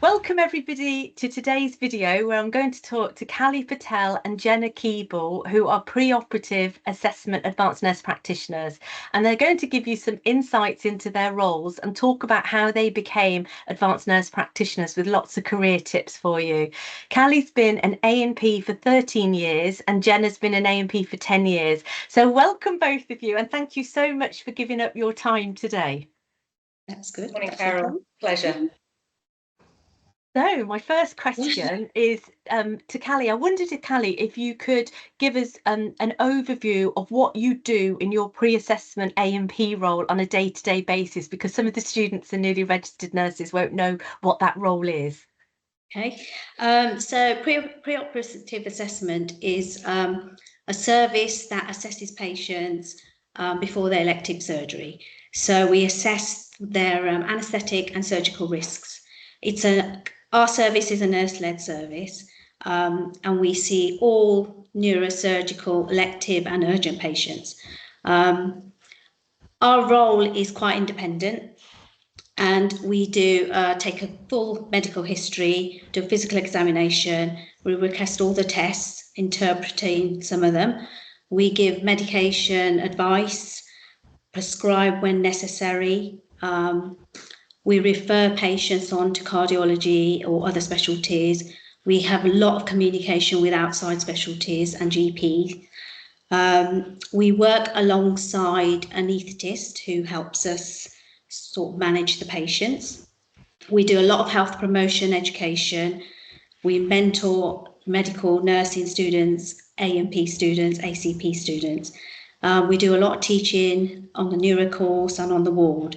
Welcome everybody to today's video where I'm going to talk to Kally, Patel and Jenna Keable, who are pre-operative assessment advanced nurse practitioners, and they're going to give you some insights into their roles and talk about how they became advanced nurse practitioners with lots of career tips for you. Kally's been an ANP for 13 years and Jenna's been an ANP for 10 years. So welcome both of you and thank you so much for giving up your time today. That's good. Morning, Carol. Pleasure. So my first question is to Kally. I wondered, Kally, if you could give us an overview of what you do in your pre-assessment ANP role on a day-to-day basis, because some of the students and newly registered nurses won't know what that role is. Okay, so pre-operative assessment is a service that assesses patients before their elective surgery. So we assess their anaesthetic and surgical risks. Our service is a nurse-led service, and we see all neurosurgical, elective and urgent patients. Our role is quite independent, and we do take a full medical history, do a physical examination, we request all the tests, interpreting some of them. We give medication advice, prescribe when necessary. We refer patients on to cardiology or other specialties. We have a lot of communication with outside specialties and GPs. We work alongside an anaesthetist who helps us sort of manage the patients. We do a lot of health promotion education. We mentor medical nursing students, ANP students, ACP students. We do a lot of teaching on the neuro course and on the ward.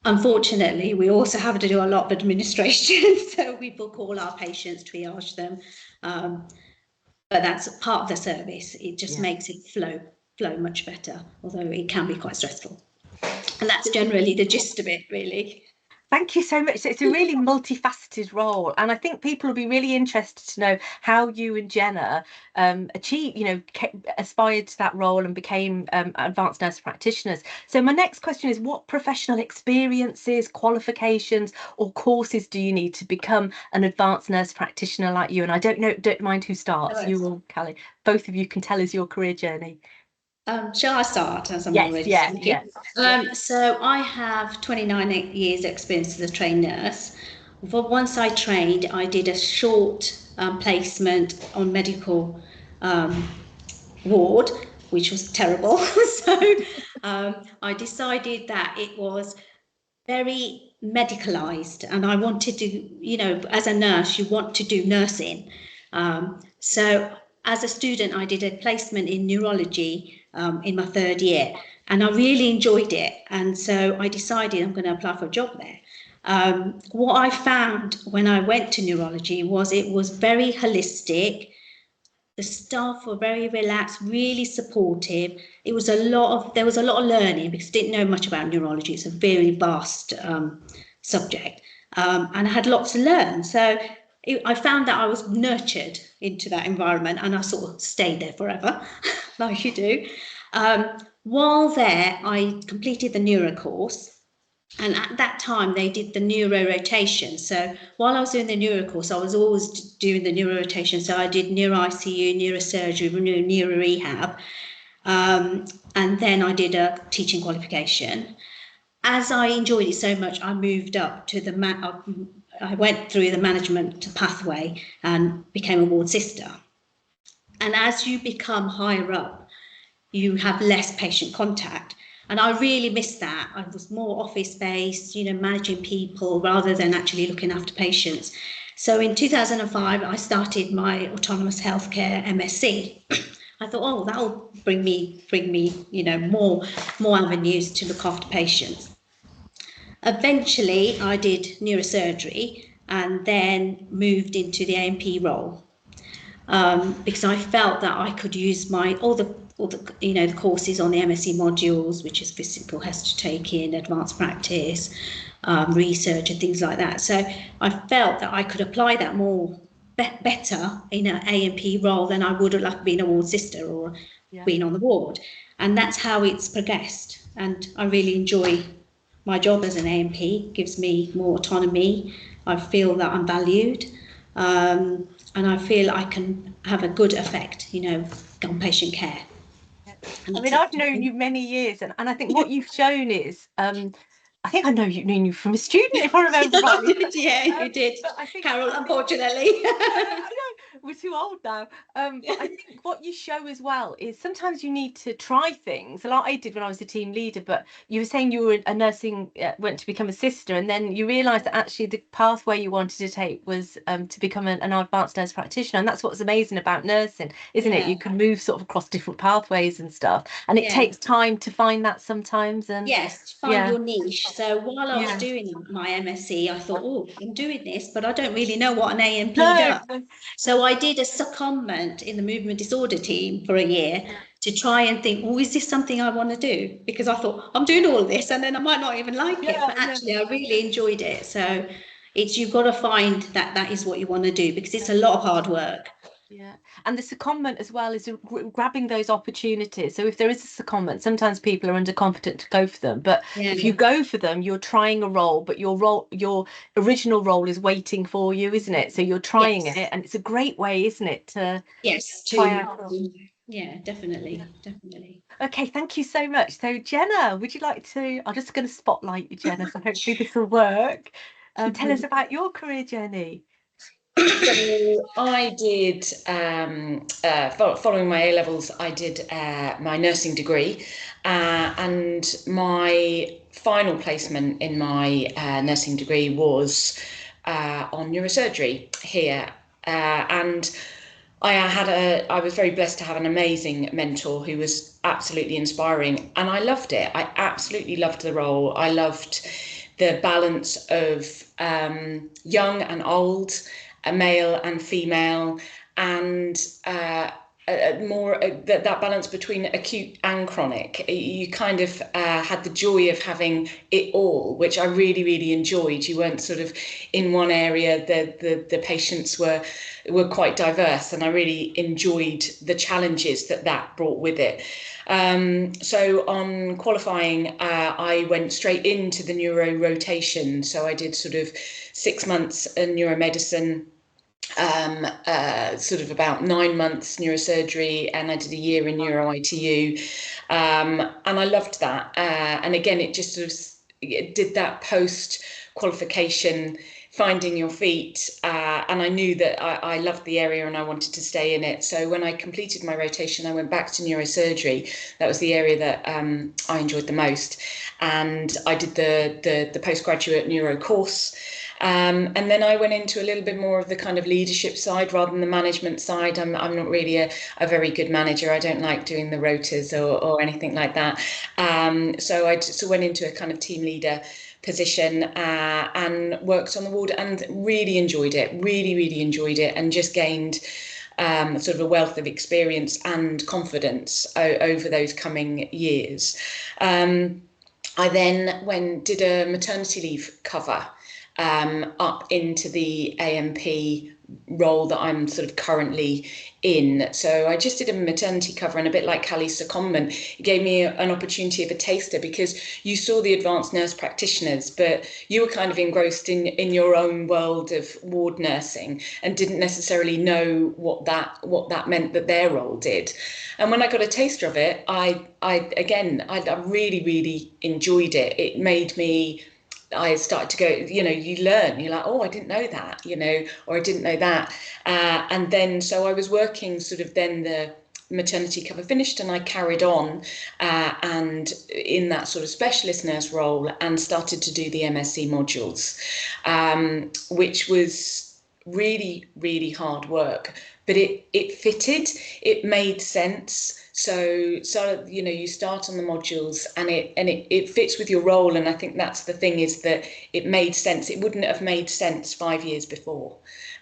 Unfortunately, we also have to do a lot of administration, so we book all our patients, triage them, but that's part of the service. It just makes it flow much better, although it can be quite stressful. And that's generally the gist of it, really. Thank you so much. It's a really multifaceted role, and I think people will be really interested to know how you and Jenna aspired to that role and became advanced nurse practitioners. So my next question is, what professional experiences, qualifications or courses do you need to become an advanced nurse practitioner like you? And I don't mind who starts, you or Kally. Both of you can tell us your career journey. Shall I start, as I'm already speaking? Yes. So I have 29 years experience as a trained nurse. Once I trained, I did a short placement on medical ward, which was terrible. So I decided that it was very medicalized, and I wanted to, as a nurse, you want to do nursing. So as a student, I did a placement in neurology in my third year, and I really enjoyed it. And so I decided I'm going to apply for a job there. What I found when I went to neurology was it was very holistic. The staff were very relaxed, really supportive. There was a lot of learning because I didn't know much about neurology. It's a very vast subject, and I had lots to learn. So I found that I was nurtured into that environment, and I sort of stayed there forever, like you do. While there, I completed the neuro course. And at that time, they did the neuro rotation. So while I was doing the neuro course, I was always doing the neuro rotation. So I did neuro ICU, neurosurgery, neuro rehab. And then I did a teaching qualification. As I enjoyed it so much, I moved up to I went through the management pathway and became a ward sister. And as you become higher up, you have less patient contact. And I really missed that. I was more office-based, managing people rather than actually looking after patients. So in 2005, I started my autonomous healthcare MSc. I thought, oh, that'll bring me, more avenues to look after patients. Eventually, I did neurosurgery and then moved into the ANP role because I felt that I could use all the courses on the MSc modules, which is physical history-taking, advanced practice, research and things like that. So I felt that I could apply that better in an ANP role than I would have like been a ward sister or been on the ward. And that's how it's progressed. And I really enjoy my job as an ANP gives me more autonomy. I feel that I'm valued, and I feel I can have a good effect, on patient care. I mean, I've known you many years, and I think what you've shown is, I think I know you knew you from a student, if I remember rightly. Yeah, you did, but I think, Carol, unfortunately. I know, we're too old now. But I think what you show as well is sometimes you need to try things, like I did when I was a team leader. But you were saying you were a nursing, went to become a sister, and then you realised that actually the pathway you wanted to take was to become an advanced nurse practitioner. And that's what's amazing about nursing, isn't it? You can move sort of across different pathways and stuff, and it takes time to find that sometimes. And yes, find your niche. So while I was doing my MSc, I thought, oh, I'm doing this, but I don't really know what an ANP does. So I did a secondment in the movement disorder team for a year to try and think, oh, is this something I want to do? Because I thought, I'm doing all this and then I might not even like it. But actually, I really enjoyed it. So you've got to find that is what you want to do, because it's a lot of hard work. Yeah, and the secondment as well is grabbing those opportunities. So if there is a secondment, sometimes people are underconfident to go for them. But if you go for them, you're trying a role, but your original role is waiting for you, isn't it? So you're trying it, and it's a great way, isn't it, to try out. Yeah, definitely. Okay, thank you so much. So Jenna, would you like to? I'm just going to spotlight you, Jenna. So hopefully this will work. Tell us about your career journey. So I did, following my A-levels, I did my nursing degree, and my final placement in my nursing degree was on neurosurgery here, and I was very blessed to have an amazing mentor who was absolutely inspiring, and I loved it. I absolutely loved the role. I loved the balance of young and old, male and female, and that balance between acute and chronic. You kind of had the joy of having it all, which I really, really enjoyed. You weren't sort of in one area. The patients were quite diverse, and I really enjoyed the challenges that brought with it. So on qualifying, I went straight into the neuro rotation. So I did sort of 6 months in neuromedicine, sort of about 9 months neurosurgery, and I did a year in neuro ITU, and I loved that. And again, it just sort of did that post qualification, finding your feet, and I knew that I loved the area and I wanted to stay in it. So when I completed my rotation, I went back to neurosurgery. That was the area that I enjoyed the most, and I did the postgraduate neuro course. And then I went into a little bit more of the kind of leadership side rather than the management side. I'm not really a very good manager. I don't like doing the rotas or anything like that. So I just went into a kind of team leader position and worked on the ward and really enjoyed it, really enjoyed it, and just gained sort of a wealth of experience and confidence over those coming years. I then did a maternity leave cover up into the ANP role that I'm sort of currently in. So I just did a maternity cover, and a bit like Kally's secondment, it gave me an opportunity of a taster, because you saw the advanced nurse practitioners, but you were kind of engrossed in your own world of ward nursing and didn't necessarily know what that meant that their role did. And when I got a taster of it, I really enjoyed it. It made me, I started to go, you learn, you're like, oh, I didn't know that, or I didn't know that. And then, so I was working sort of, then the maternity cover finished and I carried on and in that sort of specialist nurse role, and started to do the MSc modules, which was really hard work, but it fitted, it made sense. So you start on the modules and it fits with your role, and I think that's the thing, is that it made sense. It wouldn't have made sense 5 years before,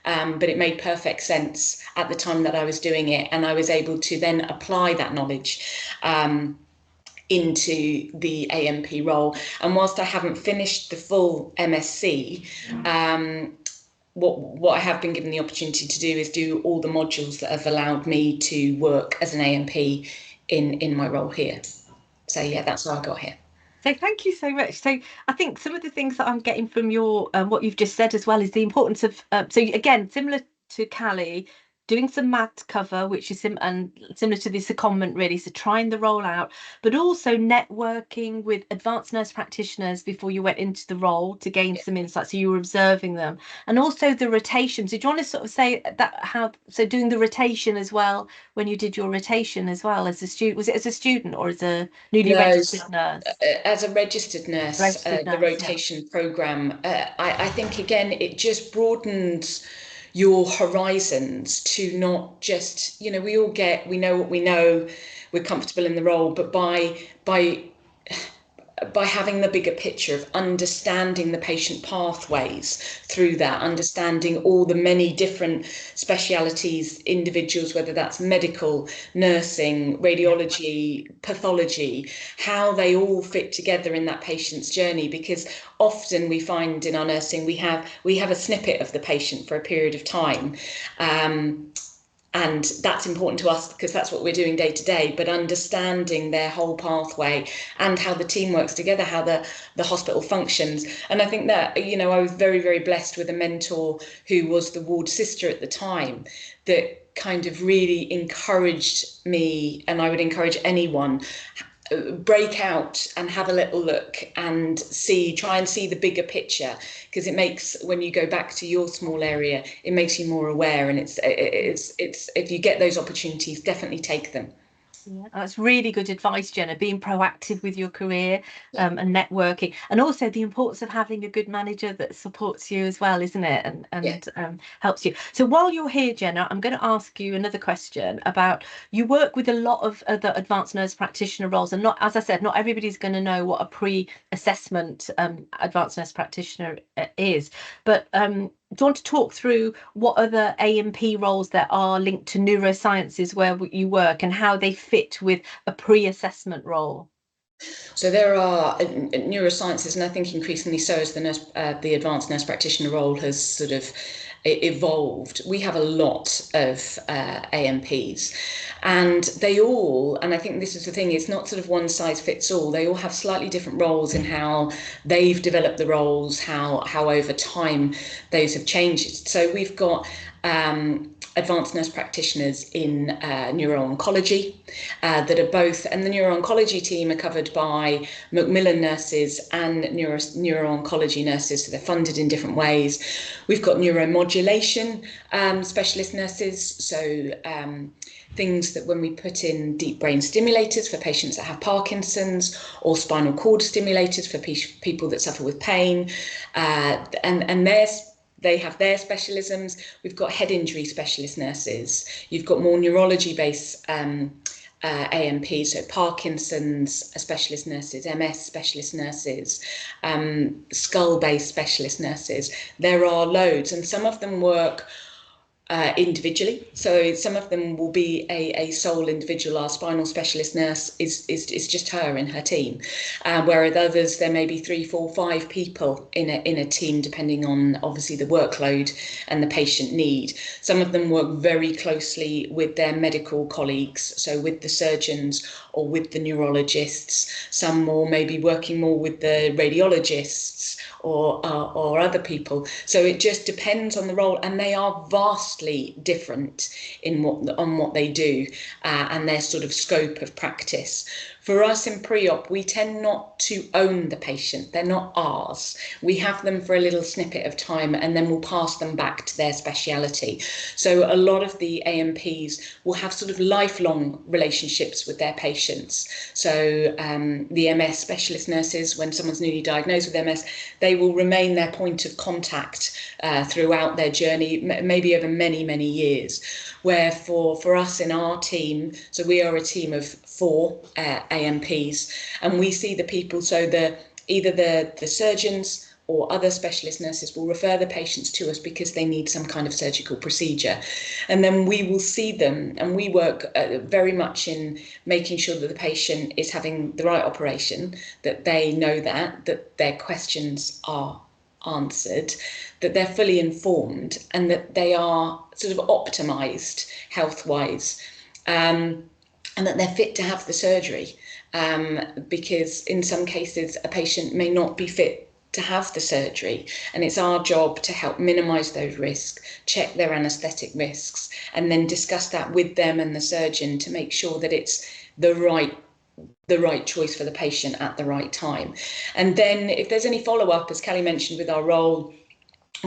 but it made perfect sense at the time that I was doing it, and I was able to then apply that knowledge into the ANP role. And whilst I haven't finished the full MSc, what I have been given the opportunity to do is do all the modules that have allowed me to work as an ANP in my role here. So yeah, that's how I got here. So thank you so much. So I think some of the things that I'm getting from your what you've just said as well is the importance of so again, similar to Kally, doing some maths cover, which is similar to the secondment really, so trying the role out, but also networking with advanced nurse practitioners before you went into the role to gain some insight, so you were observing them, and also the rotation. So do you want to sort of say that how, so doing the rotation as well, when you did your rotation as well as a student, was it as a student or as a newly No, registered nurse? as a registered nurse, Registered the nurse, yeah. rotation program, I think again, it just broadens your horizons to not just, you know, we know what we know, we're comfortable in the role, but by having the bigger picture of understanding the patient pathways through that, understanding all the many different specialities, individuals, whether that's medical, nursing, radiology, pathology, how they all fit together in that patient's journey. Because often we find in our nursing, we have a snippet of the patient for a period of time. And that's important to us because that's what we're doing day to day, but understanding their whole pathway and how the team works together, how the hospital functions. And I think that, you know, I was very, very blessed with a mentor who was the ward sister at the time that kind of really encouraged me, and I would encourage anyone, break out and have a little look and try and see the bigger picture, because it makes, when you go back to your small area, it makes you more aware, and it's if you get those opportunities, definitely take them. Yeah, that's really good advice, Jenna, being proactive with your career and networking, and also the importance of having a good manager that supports you as well, isn't it? And helps you. So while you're here, Jenna, I'm going to ask you another question about, you work with a lot of other advanced nurse practitioner roles, and not, as I said, not everybody's going to know what a pre-assessment advanced nurse practitioner is, but do you want to talk through what other ANP roles there are linked to neurosciences where you work and how they fit with a pre-assessment role? So there are neurosciences, and I think increasingly so as the advanced nurse practitioner role has sort of evolved. We have a lot of ANPs, and they all, and I think this is the thing, it's not sort of one size fits all. They all have slightly different roles in how they've developed the roles, how over time those have changed. So we've got advanced nurse practitioners in neuro-oncology that are both, and the neuro-oncology team are covered by Macmillan nurses and neuro-oncology nurses, so they're funded in different ways. We've got neuromodulation specialist nurses, so things that when we put in deep brain stimulators for patients that have Parkinson's, or spinal cord stimulators for people that suffer with pain, and they have their specialisms. We've got head injury specialist nurses. You've got more neurology-based ANPs, so Parkinson's specialist nurses, MS specialist nurses, skull-based specialist nurses. There are loads, and some of them work individually. So some of them will be a sole individual. Our spinal specialist nurse is just her in her team, whereas others there may be 3, 4, 5 people in a team, depending on obviously the workload and the patient need. Some of them work very closely with their medical colleagues, so with the surgeons or with the neurologists. Some more maybe working more with the radiologists or other people. So it just depends on the role, and they are vastly different in what they do and their sort of scope of practice. For us in pre-op, we tend not to own the patient. They're not ours. We have them for a little snippet of time, and then we'll pass them back to their speciality. So a lot of the ANPs will have sort of lifelong relationships with their patients. So the MS specialist nurses, when someone's newly diagnosed with MS, they will remain their point of contact throughout their journey, maybe over many, many years. Where for us in our team, so we are a team of 4 ANPs, and we see the people, so either the surgeons or other specialist nurses will refer the patients to us because they need some kind of surgical procedure, and then we will see them, and we work very much in making sure that the patient is having the right operation, that they know that their questions are answered, that they're fully informed, and that they are sort of optimized health-wise, and that they're fit to have the surgery. because in some cases a patient may not be fit to have the surgery, and it's our job to help minimise those risks, check their anaesthetic risks, and then discuss that with them and the surgeon to make sure that it's the right choice for the patient at the right time. And then if there's any follow-up, as Kally mentioned, with our role,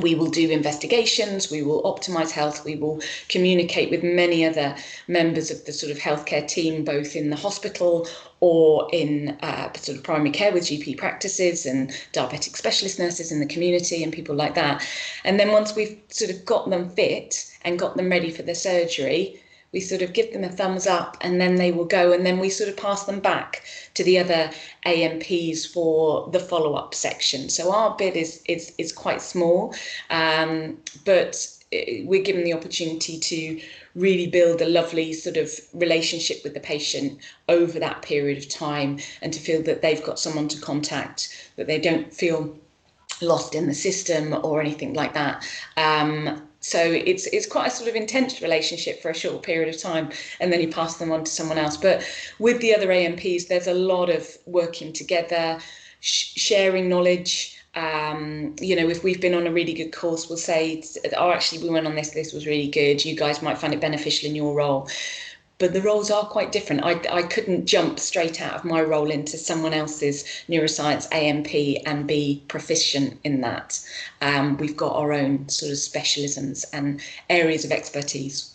we will do investigations, we will optimise health, we will communicate with many other members of the sort of healthcare team, both in the hospital or in sort of primary care with GP practices and diabetic specialist nurses in the community and people like that. And then once we've sort of got them fit and got them ready for the surgery, we sort of give them a thumbs up, and then they will go, and then we sort of pass them back to the other ANPs for the follow-up section. So our bit is quite small, but we're given the opportunity to really build a lovely sort of relationship with the patient over that period of time, and to feel that they've got someone to contact, that they don't feel lost in the system or anything like that. So it's quite a sort of intense relationship for a short period of time, and then you pass them on to someone else. But with the other ANPs, there's a lot of working together, sharing knowledge. If we've been on a really good course, we'll say, oh, actually, we went on this was really good. You guys might find it beneficial in your role. But the roles are quite different. I couldn't jump straight out of my role into someone else's neuroscience ANP and be proficient in that. We've got our own sort of specialisms and areas of expertise.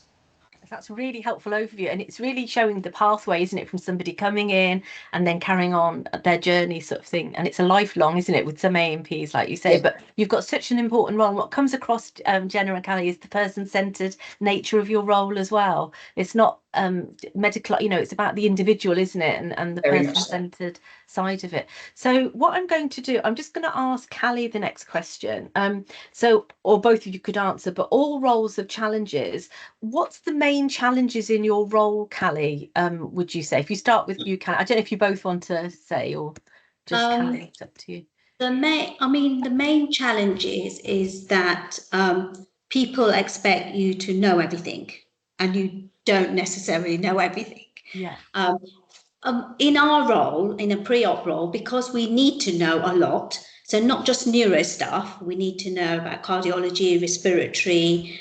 That's a really helpful overview, and it's really showing the pathway, isn't it, from somebody coming in and then carrying on their journey, sort of thing. And it's a lifelong, isn't it, with some ANPs, like you say. Yeah. But you've got such an important role. And what comes across, Jenna and Kally, is the person-centered nature of your role as well. It's not medical, it's about the individual, isn't it, and the person-centered side of it. So what I'm going to do, I'm just going to ask Kally the next question. Or both of you could answer, but all roles have challenges. What's the main challenges in your role, Kally, would you say? If you start with you, Kally, I don't know if you both want to say, or just Kally, it's up to you. The main challenge is that people expect you to know everything, and you don't necessarily know everything. Yeah. In our role, in a pre-op role, because we need to know a lot, so not just neuro stuff, we need to know about cardiology, respiratory,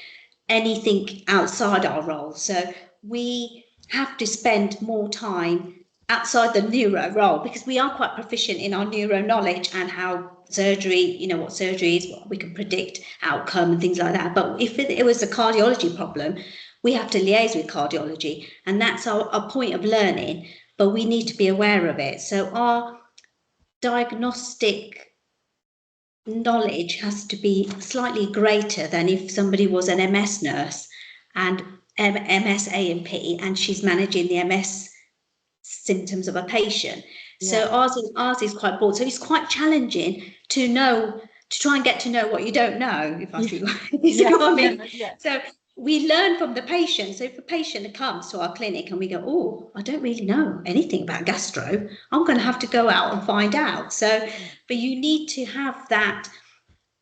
anything outside our role. So we have to spend more time outside the neuro role, because we are quite proficient in our neuro knowledge and how surgery, what surgery is, what we can predict outcome and things like that. But if it was a cardiology problem, we have to liaise with cardiology, and that's our point of learning, but we need to be aware of it. So our diagnostic knowledge has to be slightly greater than if somebody was an MS nurse and MS ANP, and she's managing the MS symptoms of a patient. Yeah. So ours is quite broad. So it's quite challenging to try and get to know what you don't know, if I see what I mean. Yeah. So we learn from the patient. So if a patient comes to our clinic and we go, oh, I don't really know anything about gastro, I'm going to have to go out and find out. So, but you need to have that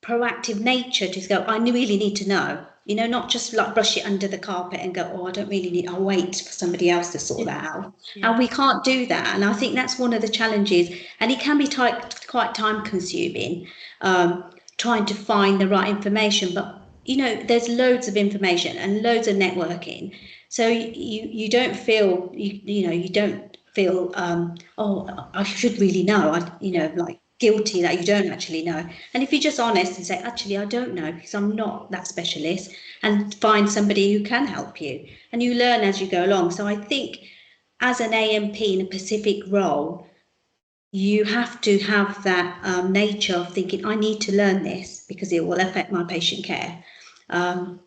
proactive nature to go, I really need to know, not just like brush it under the carpet and go, oh, I don't really need, I'll wait for somebody else to sort that out. Yeah. And we can't do that. And I think that's one of the challenges, and it can be quite time consuming, trying to find the right information. But there's loads of information and loads of networking, so you don't feel you don't feel oh, I should really know, like guilty that you don't actually know. And if you're just honest and say, actually, I don't know because I'm not that specialist, and find somebody who can help you, and you learn as you go along. So I think as an ANP in a specific role, you have to have that nature of thinking, I need to learn this because it will affect my patient care. And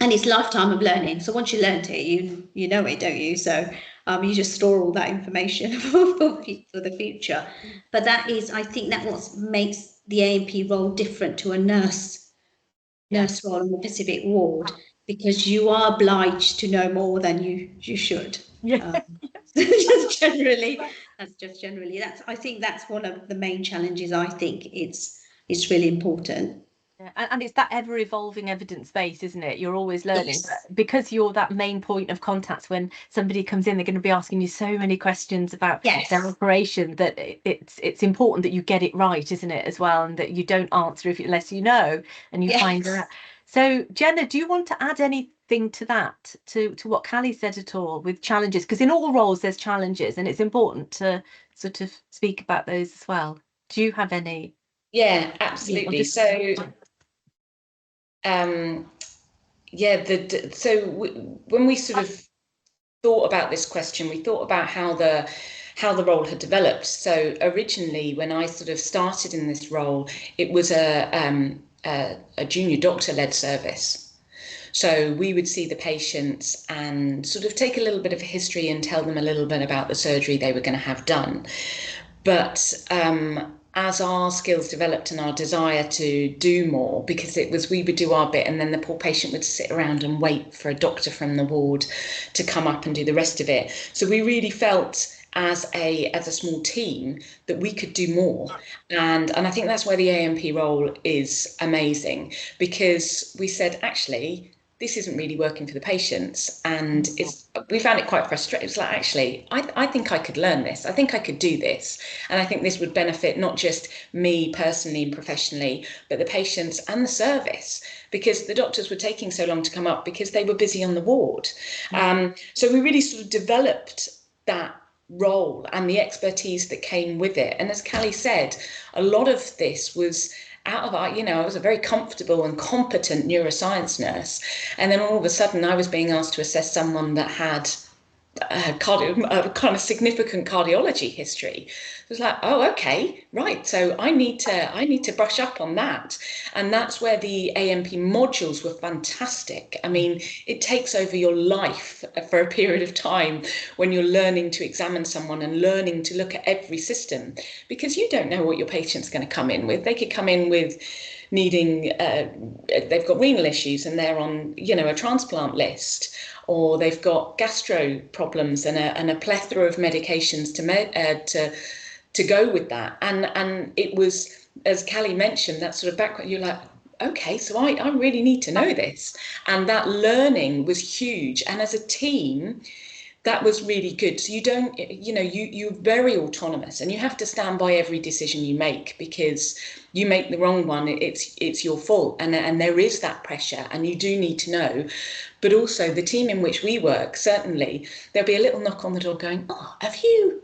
it's lifetime of learning. So once you learned it, you know it, don't you? So you just store all that information for the future. But that is, I think, that what makes the ANP role different to a nurse role in the Pacific ward, because you are obliged to know more than you should. Yeah. Just generally, I think that's one of the main challenges. I think it's really important. Yeah, and it's that ever evolving evidence base, isn't it? You're always learning. Yes. But because you're that main point of contact when somebody comes in, they're going to be asking you so many questions about Yes. their operation that it's important that you get it right, isn't it, as well, and that you don't answer unless you know and you find Yes. out. So, Jenna, do you want to add anything to that, to what Kally said at all with challenges? Because in all roles there's challenges, and it's important to sort of speak about those as well. Do you have any? Yeah, absolutely. So yeah, when we sort of thought about this question, we thought about how the role had developed. So originally, when I sort of started in this role, it was a junior doctor-led service. So we would see the patients and sort of take a little bit of history and tell them a little bit about the surgery they were going to have done. But as our skills developed and our desire to do more, because we would do our bit and then the poor patient would sit around and wait for a doctor from the ward to come up and do the rest of it. So we really felt as a small team that we could do more, and I think that's why the ANP role is amazing, because we said, actually, this isn't really working for the patients, and we found it quite frustrating. It's like, actually, I think I could learn this. I think I could do this, and I think this would benefit not just me personally and professionally, but the patients and the service, because the doctors were taking so long to come up because they were busy on the ward. So we really sort of developed that role and the expertise that came with it. And as Kally said, a lot of this was out of our, I was a very comfortable and competent neuroscience nurse, and then all of a sudden I was being asked to assess someone that had a kind of significant cardiology history. It was like, oh, okay, right. So I need to brush up on that, and that's where the ANP modules were fantastic. I mean, it takes over your life for a period of time when you're learning to examine someone and learning to look at every system, because you don't know what your patient's going to come in with. They could come in with needing they've got renal issues and they're on a transplant list, or they've got gastro problems and a plethora of medications to go with that. And it was, as Kally mentioned, that sort of background. You're like, okay, so I really need to know this, and that learning was huge. And as a team, that was really good. So you don't, you're very autonomous, and you have to stand by every decision you make, because you make the wrong one, it's your fault, and there is that pressure, and you do need to know. But also the team in which we work, certainly there'll be a little knock on the door going, oh, have you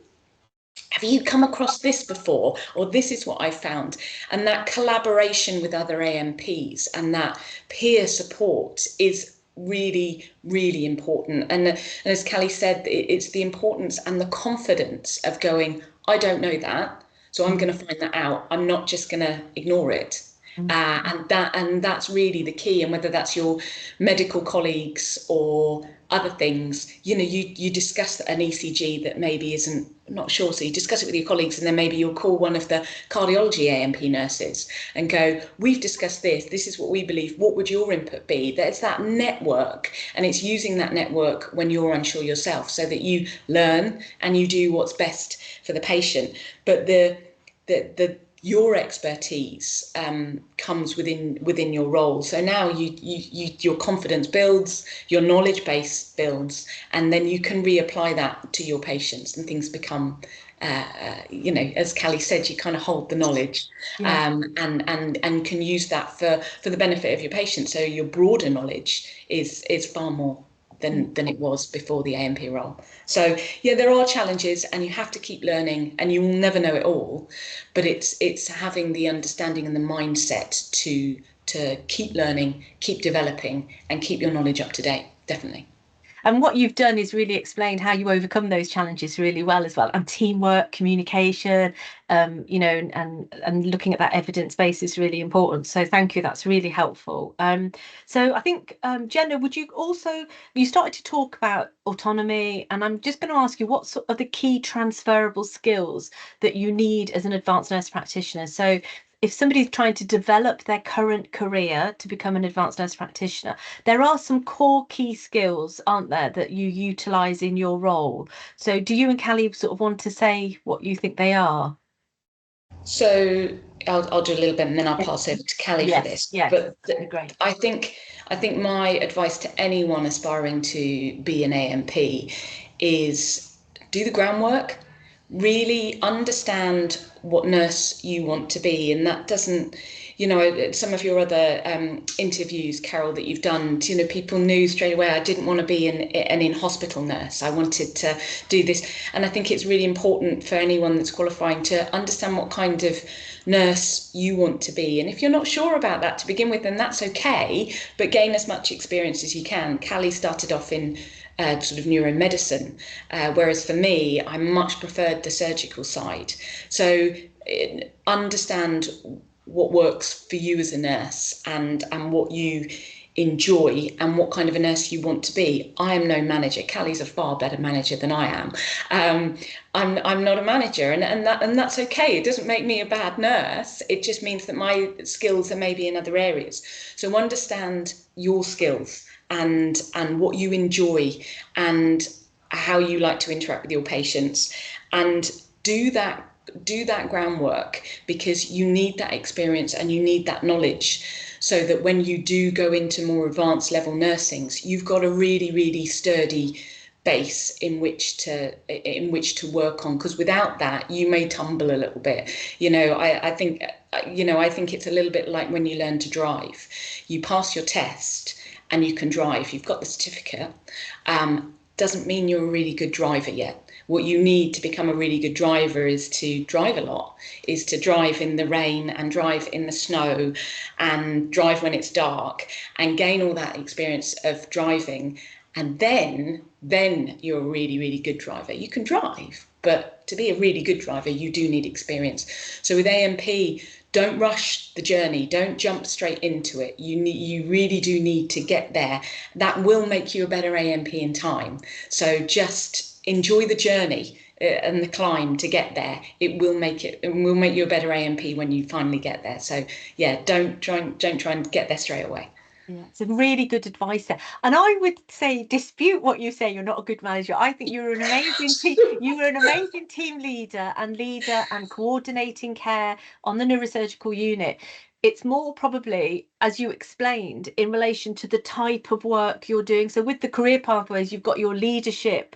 come across this before, or this is what I found. And that collaboration with other ANPs and that peer support is really, really important. And as Kally said, it's the importance and the confidence of going, I don't know that, so I'm going to find that out. I'm not just going to ignore it. And that's really the key. And whether that's your medical colleagues or other things, you discuss an ECG that maybe isn't, not sure, so you discuss it with your colleagues, and then maybe you'll call one of the cardiology ANP nurses and go, we've discussed this is what we believe, what would your input be? There's that network, and it's using that network when you're unsure yourself, so that you learn and you do what's best for the patient. But your expertise comes within your role. So now your confidence builds, your knowledge base builds, and then you can reapply that to your patients, and things become, as Kally said, you kind of hold the knowledge, and can use that for the benefit of your patient. So your broader knowledge is far more than it was before the ANP role. So yeah, there are challenges, and you have to keep learning, and you will never know it all, but it's having the understanding and the mindset to keep learning, keep developing, and keep your knowledge up to date. Definitely. And what you've done is really explained how you overcome those challenges really well as well, and teamwork, communication, and looking at that evidence base is really important. So thank you, that's really helpful. So I think, Jenna, you started to talk about autonomy, and I'm just going to ask you, what sort of the key transferable skills that you need as an advanced nurse practitioner? So if somebody's trying to develop their current career to become an advanced nurse practitioner, there are some core key skills, aren't there, that you utilise in your role? So do you and Kally sort of want to say what you think they are? So I'll do a little bit and then I'll pass over to Kally for this. Yes, but great. I think my advice to anyone aspiring to be an ANP is do the groundwork, really understand what nurse you want to be. And that doesn't, some of your other interviews, Carol, that you've done, people knew straight away I didn't want to be an in-hospital nurse. I wanted to do this. And I think it's really important for anyone that's qualifying to understand what kind of nurse you want to be. And if you're not sure about that to begin with, then that's okay, but gain as much experience as you can. Kally started off in sort of neuromedicine, whereas for me, I much preferred the surgical side. So understand what works for you as a nurse and what you enjoy and what kind of a nurse you want to be. I am no manager. Kally's a far better manager than I am. I'm not a manager, and that's okay. It doesn't make me a bad nurse. It just means that my skills are maybe in other areas. So understand your skills and what you enjoy and how you like to interact with your patients, and do that groundwork, because you need that experience and you need that knowledge, so that when you do go into more advanced level nursings, you've got a really, really sturdy base in which to work on, because without that you may tumble a little bit. I think it's a little bit like when you learn to drive. You pass your test and you can drive, you've got the certificate, doesn't mean you're a really good driver yet. What you need to become a really good driver is to drive a lot, is to drive in the rain and drive in the snow and drive when it's dark and gain all that experience of driving. And then you're a really, really good driver. You can drive, but to be a really good driver, you do need experience. So with ANP, don't rush the journey. Don't jump straight into it. You really do need to get there. That will make you a better ANP in time. So just enjoy the journey and the climb to get there. It will make you a better ANP when you finally get there. So yeah, don't try and get there straight away. Yeah, it's a really good advice there. And I would say, dispute what you say, you're not a good manager. I think you're an amazing team. You were an amazing team leader and coordinating care on the neurosurgical unit. It's more probably, as you explained, in relation to the type of work you're doing. So with the career pathways, you've got your leadership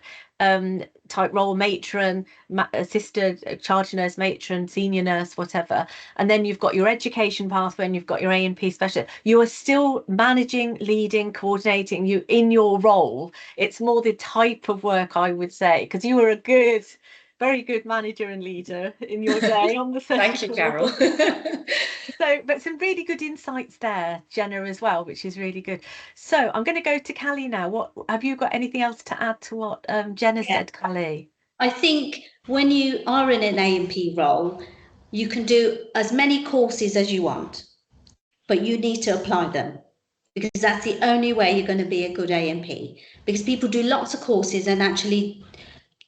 type role, matron, assistant, charge nurse, matron, senior nurse, whatever. And then you've got your education pathway and you've got your ANP specialist. You are still managing, leading, coordinating you in your role. It's more the type of work, I would say, because you were a very good manager and leader in your day on the Thank you, Carol. So, but some really good insights there, Jenna, as well, which is really good. So I'm going to go to Kally now. What have you got anything else to add to what Jenna said, Kally? I think when you are in an ANP role, you can do as many courses as you want, but you need to apply them, because that's the only way you're going to be a good ANP, because people do lots of courses and actually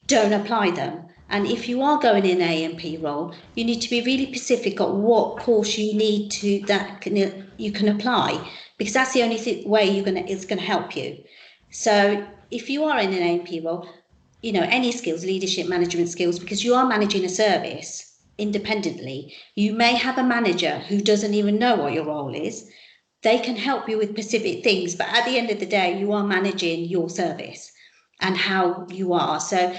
don't apply them. And if you are going in an ANP role, you need to be really specific on what course you need you can apply, because that's the only way it's going to help you. So if you are in an ANP role, any skills, leadership, management skills, because you are managing a service independently. You may have a manager who doesn't even know what your role is. They can help you with specific things, but at the end of the day, you are managing your service and how you are. So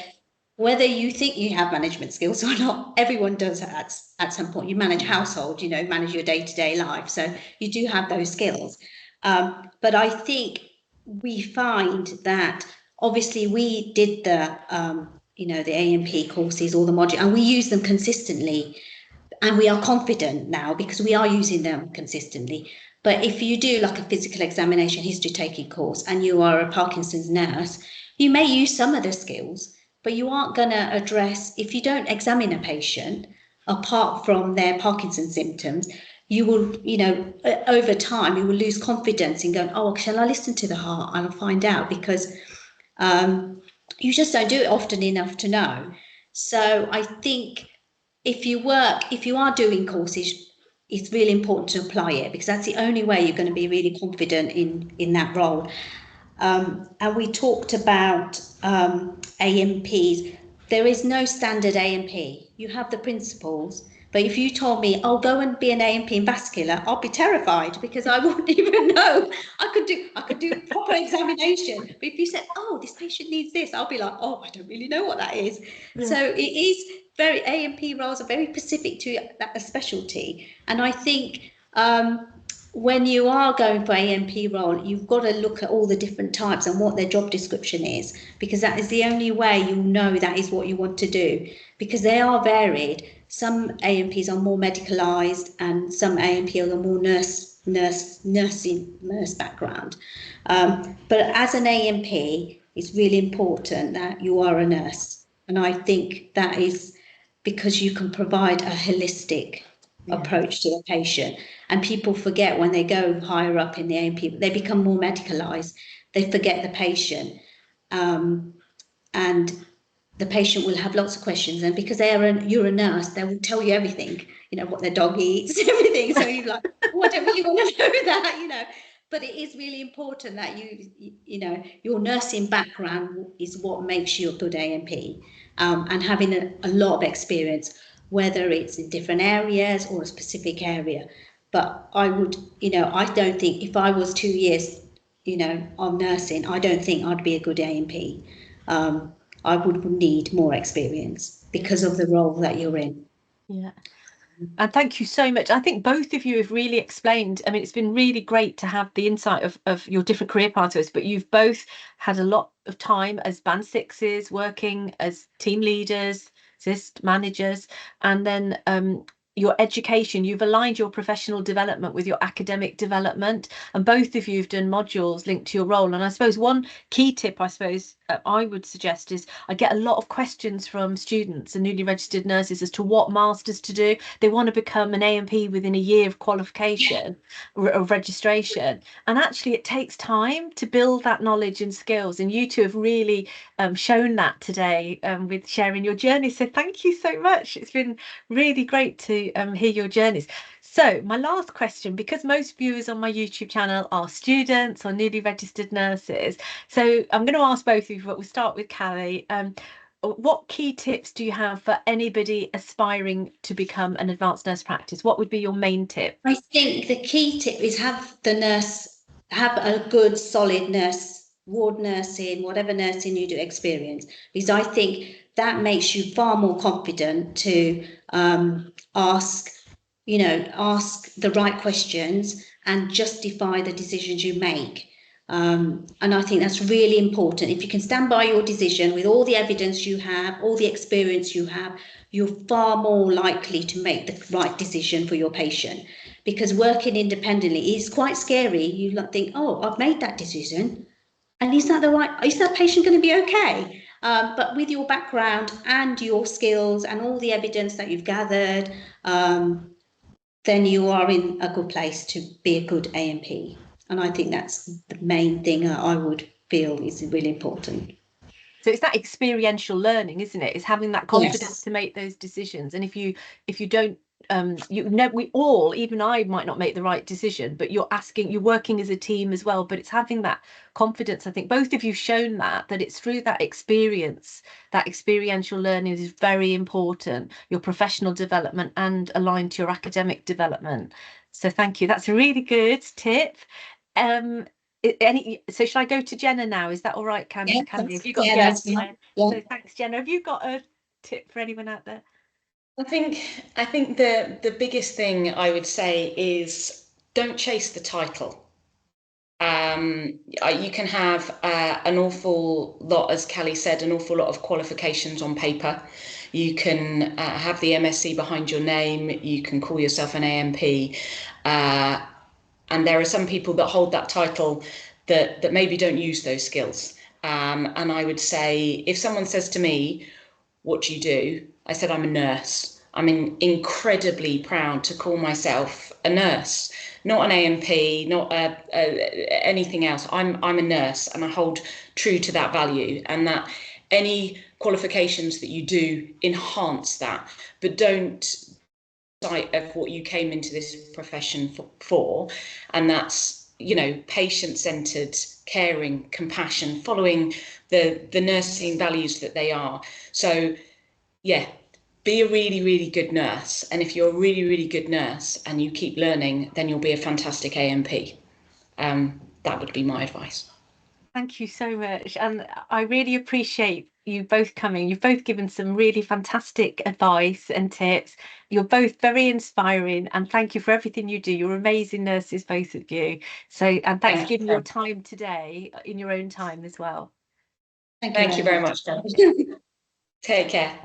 whether you think you have management skills or not, everyone does at some point. You manage household, manage your day-to-day life. So you do have those skills. But I think we find that obviously we did the ANP courses, all the modules, and we use them consistently. And we are confident now because we are using them consistently. But if you do like a physical examination, history taking course, and you are a Parkinson's nurse, you may use some of the skills, but you aren't going to address, if you don't examine a patient, apart from their Parkinson's symptoms, you will, over time, you will lose confidence in going, oh, shall I listen to the heart? I'll find out, because you just don't do it often enough to know. So I think if you are doing courses, it's really important to apply it, because that's the only way you're going to be really confident in that role. And we talked about ANPs. There is no standard ANP. You have the principles, But if you told me, "Oh, go and be an ANP in vascular," I'll be terrified because I wouldn't even know. I could do proper examination. But if you said, "Oh, this patient needs this," I'll be like, "Oh, I don't really know what that is." Yeah. So it is very, ANP roles are very specific to a specialty. And I think when you are going for ANP role, you've got to look at all the different types and what their job description is, because that is the only way you'll know that is what you want to do, because they are varied. Some ANPs are more medicalised and some ANPs are more nurse background. But as an ANP, it's really important that you are a nurse. And I think that is because you can provide a holistic approach to the patient. And people forget when they go higher up in the ANP, they become more medicalised, they forget the patient. And the patient will have lots of questions, and because you're a nurse, they will tell you everything, what their dog eats, everything. So you're like, oh, I don't really want to know that, But it is really important that your nursing background is what makes you a good ANP, and having a lot of experience, whether it's in different areas or a specific area. But I would, I don't think if I was 2 years, on nursing, I don't think I'd be a good ANP. I would need more experience because of the role that you're in. Yeah. And thank you so much. I think both of you have really explained. I mean, it's been really great to have the insight of your different career pathways, but you've both had a lot of time as band sixes, working as team leaders, assist managers, and then your education. You've aligned your professional development with your academic development, and both of you have done modules linked to your role. And I suppose one key tip I would suggest is I get a lot of questions from students and newly registered nurses as to what masters to do. They want to become an ANP within a year of qualification of registration, and actually it takes time to build that knowledge and skills, and you two have really shown that today with sharing your journey. So thank you so much. It's been really great to hear your journeys. So my last question, because most viewers on my YouTube channel are students or newly registered nurses, so I'm going to ask both of you, but we'll start with Kally. What key tips do you have for anybody aspiring to become an advanced nurse practice? What would be your main tip? I think the key tip is have a good solid ward nursing, whatever nursing you do experience, because I think that makes you far more confident to ask the right questions and justify the decisions you make. And I think that's really important. If you can stand by your decision with all the evidence you have, all the experience you have, you're far more likely to make the right decision for your patient. Because working independently is quite scary. You think, oh, I've made that decision, and is that patient going to be okay? But with your background and your skills and all the evidence that you've gathered, then you are in a good place to be a good ANP. And I think that's the main thing that I would feel is really important. So it's that experiential learning, isn't it? It's having that confidence to make those decisions. And if you don't, we all, even I might not make the right decision, but you're working as a team as well. But it's having that confidence. I think both of you shown that it's through that experience, that experiential learning is very important, your professional development and aligned to your academic development. So thank you. That's a really good tip. So should I go to Jenna now? Is that all right, Kally? Have you got So thanks, Jenna. Have you got a tip for anyone out there? I think the biggest thing I would say is don't chase the title. You can have an awful lot, as Kally said, an awful lot of qualifications on paper. You can have the MSc behind your name. You can call yourself an ANP. And there are some people that hold that title that maybe don't use those skills. And I would say, if someone says to me, what do you do? I said, I'm a nurse. I'm incredibly proud to call myself a nurse, not an ANP, not anything else. I'm a nurse, and I hold true to that value, and that any qualifications that you do enhance that, but don't of what you came into this profession for, and that's patient-centered, caring, compassion, following the nursing values that they are. So be a really, really good nurse. And if you're a really, really good nurse and you keep learning, then you'll be a fantastic ANP. That would be my advice. Thank you so much. And I really appreciate you both coming. You've both given some really fantastic advice and tips. You're both very inspiring, and thank you for everything you do. You're amazing nurses, both of you. So, and thanks for giving your time today in your own time as well. Thank you very much. Take care.